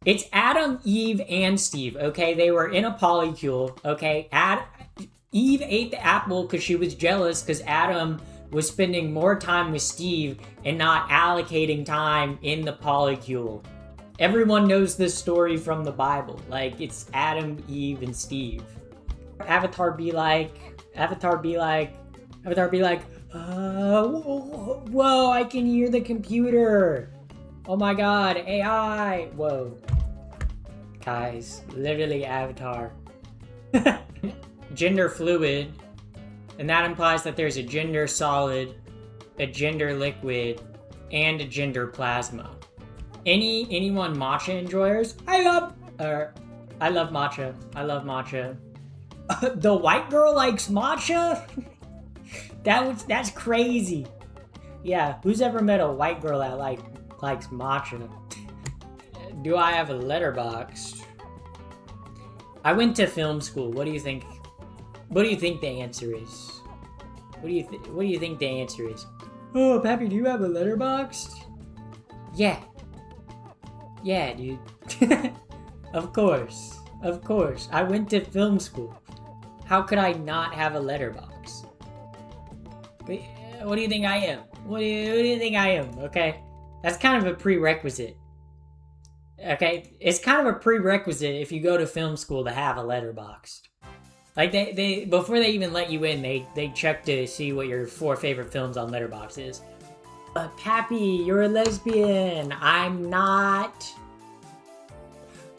It's Adam, Eve, and Steve, okay? They were in a polycule, okay? Eve ate the apple because she was jealous because Adam was spending more time with Steve and not allocating time in the polycule. Everyone knows this story from the Bible. Like, it's Adam, Eve, and Steve. Avatar be like, whoa, I can hear the computer. Oh my god, AI. Whoa. Guys, literally Avatar. Gender fluid, and that implies that there's a gender solid, a gender liquid, and a gender plasma. Anyone matcha enjoyers? I love matcha. I love matcha. The white girl likes matcha? That's crazy. Yeah, who's ever met a white girl that likes matcha? Do I have a Letterboxd? I went to film school. What do you think? What do you think the answer is? What do you think the answer is? Oh, Pappy, do you have a Letterboxd? Yeah. Yeah, dude. Of course. I went to film school. How could I not have a Letterboxd? What do you think I am? What do you think I am? Okay, that's kind of a prerequisite. Okay, it's kind of a prerequisite if you go to film school to have a Letterboxd. Like they before they even let you in, they check to see what your 4 favorite films on Letterboxd is. Pappy, you're a lesbian. I'm not.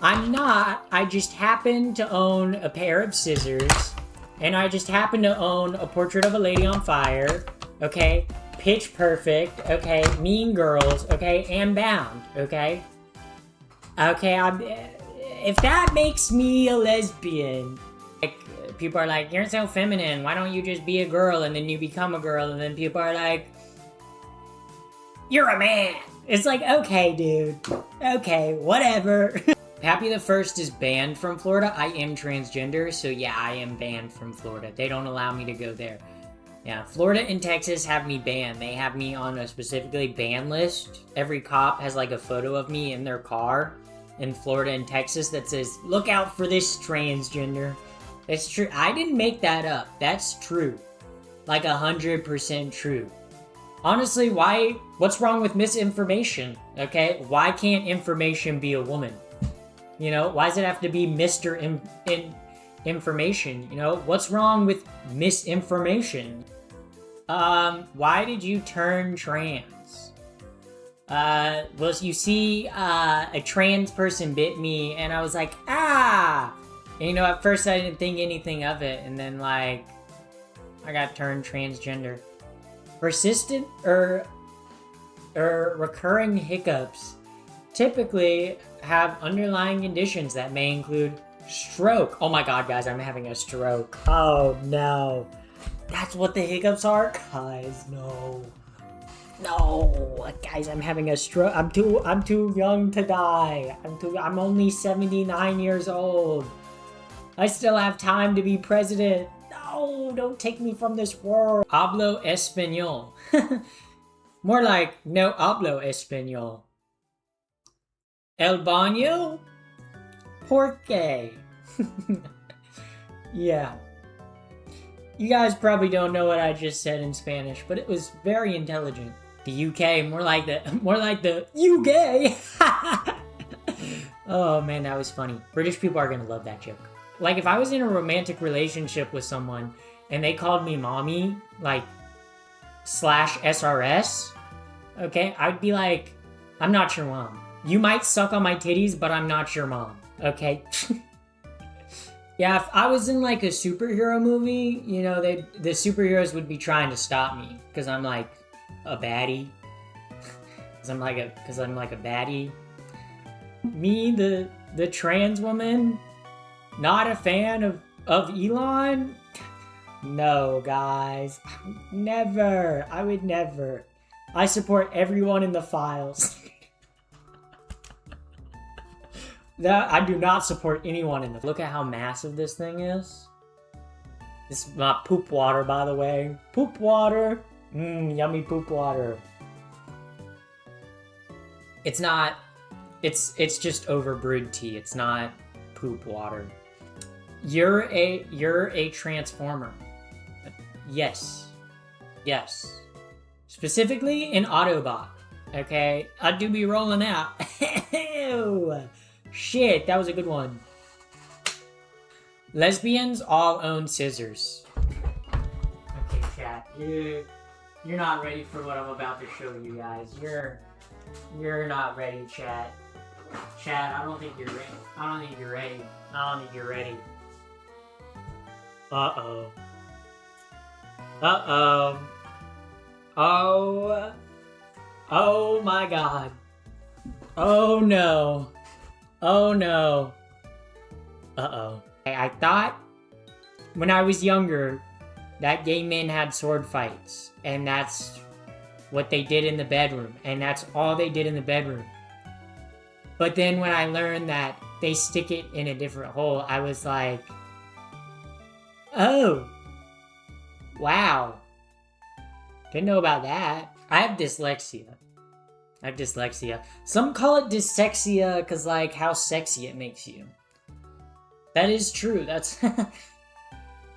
I just happen to own a pair of scissors, and I just happen to own A Portrait of a Lady on Fire. Okay, Pitch Perfect. Okay, Mean Girls. Okay, and Bound. Okay. Okay, if that makes me a lesbian. Like, people are like, you're so feminine, why don't you just be a girl? And then you become a girl, and then people are like, you're a man. It's like, okay, dude. Okay, whatever. Pappy the First is banned from Florida. I am transgender, so yeah, I am banned from Florida. They don't allow me to go there. Yeah, Florida and Texas have me banned. They have me on a specifically banned list. Every cop has like a photo of me in their car in Florida and Texas that says, look out for this transgender. It's true. I didn't make that up. That's true. Like 100% true. Honestly, what's wrong with misinformation? Okay? Why can't information be a woman? You know, why does it have to be Mr. Information? You know, what's wrong with misinformation? Why did you turn trans? Well, you see, a trans person bit me, and I was like, ah! And, you know, at first I didn't think anything of it, and then, like, I got turned transgender. Persistent or recurring hiccups typically have underlying conditions that may include stroke. Oh my god, guys, I'm having a stroke. Oh no. That's what the hiccups are? Guys, no. No, guys, I'm having a stroke. I'm too young to die. I'm only 79 years old. I still have time to be president. No, don't take me from this world. Hablo español. More like, no hablo español. El baño? ¿Por qué? Yeah. You guys probably don't know what I just said in Spanish, but it was very intelligent. The UK, more like the UK. Oh man, that was funny. British people are gonna love that joke. Like, if I was in a romantic relationship with someone and they called me mommy, like, /SRS, okay, I'd be like, I'm not your mom. You might suck on my titties, but I'm not your mom, okay? Yeah, if I was in, like, a superhero movie, you know, the superheroes would be trying to stop me, because I'm, like, a baddie. Because I'm like a baddie. Me, the trans woman, not a fan of Elon? No, guys. Never. I would never. I support everyone in the files. I do not support anyone in the... Look at how massive this thing is. This is not poop water, by the way. Poop water. Yummy poop water. It's not It's just overbrewed tea. It's not poop water. You're a transformer. Yes. Yes. Specifically an Autobot. Okay? I do be rolling out. Ew. Shit, that was a good one. Lesbians all own scissors. Okay, chat. You're not ready for what I'm about to show you guys. You're not ready, chat. Chat, I don't think you're ready. I don't think you're ready. I don't think you're ready. Uh-oh. Uh-oh. Oh. Oh my god. Oh no. Oh no. Uh-oh. I thought when I was younger that gay men had sword fights, and that's what they did in the bedroom, and that's all they did in the bedroom. But then when I learned that they stick it in a different hole, I was like, oh, wow. Didn't know about that. I have dyslexia. Some call it dyslexia because, like, how sexy it makes you. That is true. That's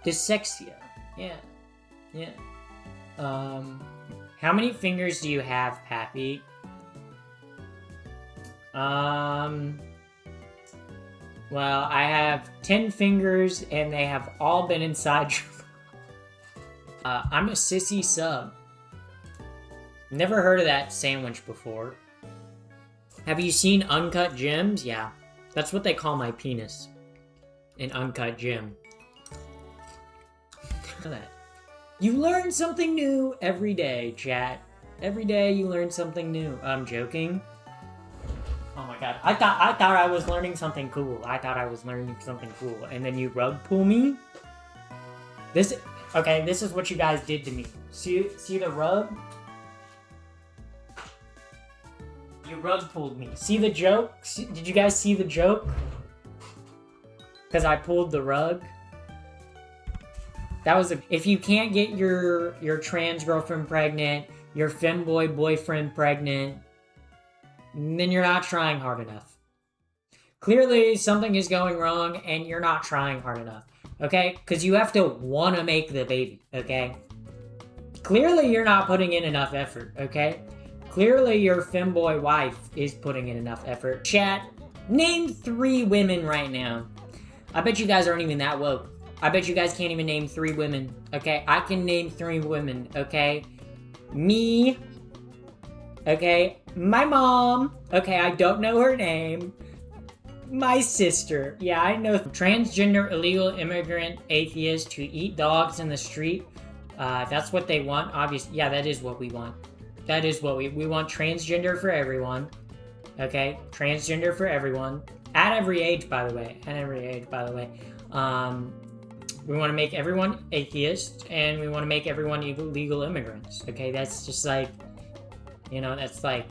dyslexia. Yeah. Yeah. How many fingers do you have, Pappy? Well, I have 10 fingers, and they have all been inside your... I'm a sissy sub. Never heard of that sandwich before. Have you seen Uncut Gems? Yeah. That's what they call my penis. An uncut gem. Look at that. You learn something new every day, chat. Every day you learn something new. I'm joking. Oh my god. I thought I was learning something cool. And then you rug pull me? This is what you guys did to me. See the rug? You rug pulled me. See the joke? Did you guys see the joke? Because I pulled the rug. That was if you can't get your trans girlfriend pregnant, your femboy boyfriend pregnant, then you're not trying hard enough. Clearly, something is going wrong, and you're not trying hard enough. Okay? Because you have to want to make the baby. Okay? Clearly, you're not putting in enough effort. Okay? Clearly, your femboy wife is putting in enough effort. Chat, name 3 women right now. I bet you guys aren't even that woke. I bet you guys can't even name 3 women, okay? I can name 3 women, okay? Me, okay? My mom, okay, I don't know her name. My sister, yeah, I know. Transgender, illegal immigrant, atheist who eat dogs in the street. That's what they want, obviously. Yeah, that is what we want. That is what we want. Transgender for everyone, okay? Transgender for everyone. At every age, by the way. We want to make everyone atheist, and we want to make everyone illegal immigrants. Okay, that's just like, that's like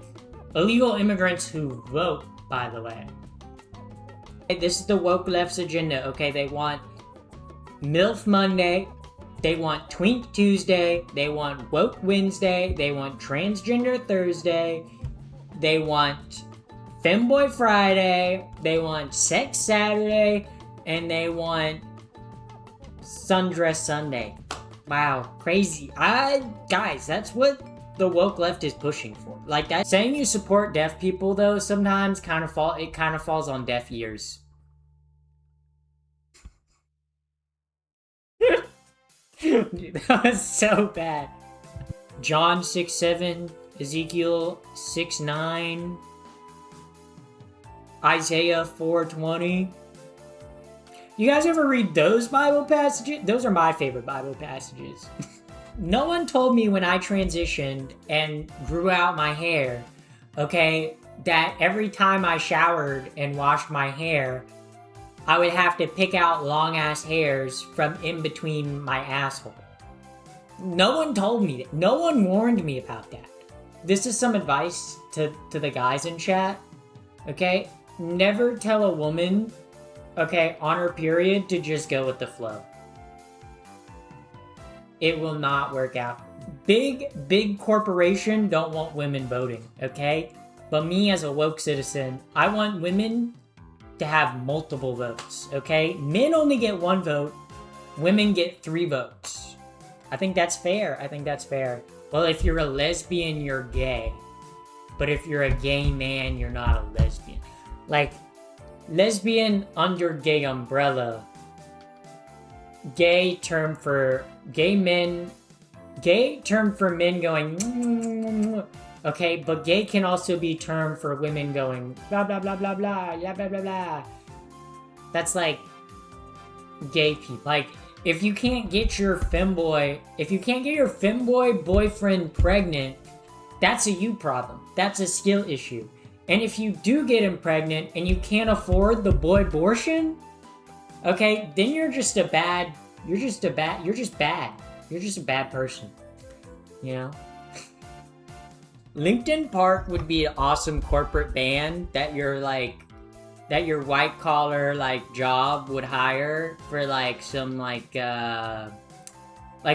illegal immigrants who vote, by the way. Okay, this is the woke left's agenda, okay? They want MILF Monday, they want Twink Tuesday, they want Woke Wednesday, they want Transgender Thursday, they want Femboy Friday, they want Sex Saturday, and they want Sundress Sunday. Wow, crazy. Guys, that's what the woke left is pushing for. Like that. Saying you support deaf people, though, sometimes kind of falls on deaf ears. Dude, that was so bad. John 6:7, Ezekiel 6:9. Isaiah 4:20. You guys ever read those Bible passages? Those are my favorite Bible passages. No one told me when I transitioned and grew out my hair, okay, that every time I showered and washed my hair, I would have to pick out long-ass hairs from in between my asshole. No one told me that. No one warned me about that. This is some advice to the guys in chat, okay? Never tell a woman, okay, on her period to just go with the flow. It will not work out. Big corporation don't want women voting, okay? But me as a woke citizen, I want women to have multiple votes, okay? Men only get 1 vote, women get 3 votes. I think that's fair. I think that's fair. Well, if you're a lesbian, you're gay. But if you're a gay man, you're not a lesbian. Like, lesbian under gay umbrella. Gay term for gay men. Gay term for men going, okay, but gay can also be term for women going, blah, blah, blah, blah, blah, blah, blah, blah, blah. That's like gay people. Like, if you can't get your femboy boyfriend pregnant, that's a you problem. That's a skill issue. And if you do get him pregnant and you can't afford the boy abortion, okay, then you're just bad. You're just bad. You're just a bad person. You know? LinkedIn Park would be an awesome corporate band that your white collar job would hire for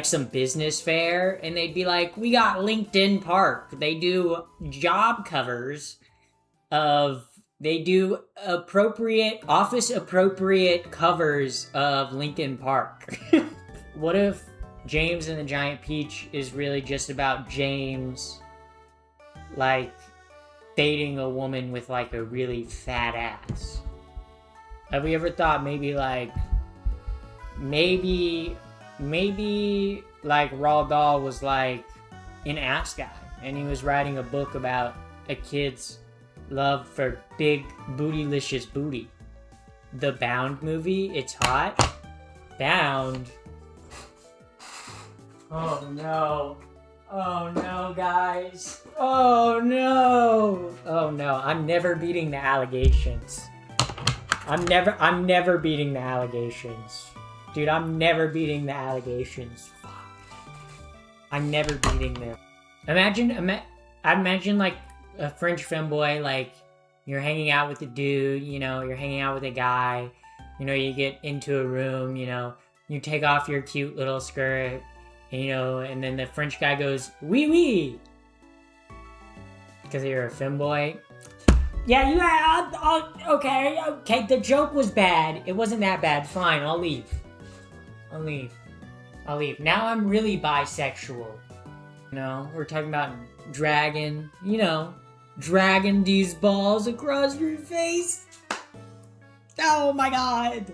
some business fair, and they'd be like, we got LinkedIn Park. They do job covers they do office appropriate covers of Linkin Park. What if James and the Giant Peach is really just about James dating a woman with a really fat ass? Have we ever thought maybe Raw Doll was an ass guy, and he was writing a book about a kid's love for big bootylicious booty. The Bound movie, it's hot. Bound. Oh no. Oh no, guys. Oh no. Oh no, I'm never beating the allegations. I'm never beating the allegations. Dude, I'm never beating the allegations. Fuck. I'm never beating them. Imagine a French femboy, you're hanging out with a dude, you're hanging out with a guy, you get into a room, you take off your cute little skirt, and then the French guy goes, oui, oui, because you're a femboy. Yeah, okay, the joke was bad. It wasn't that bad. Fine, I'll leave. Now I'm really bisexual. We're talking about dragging these balls across your face. Oh my god.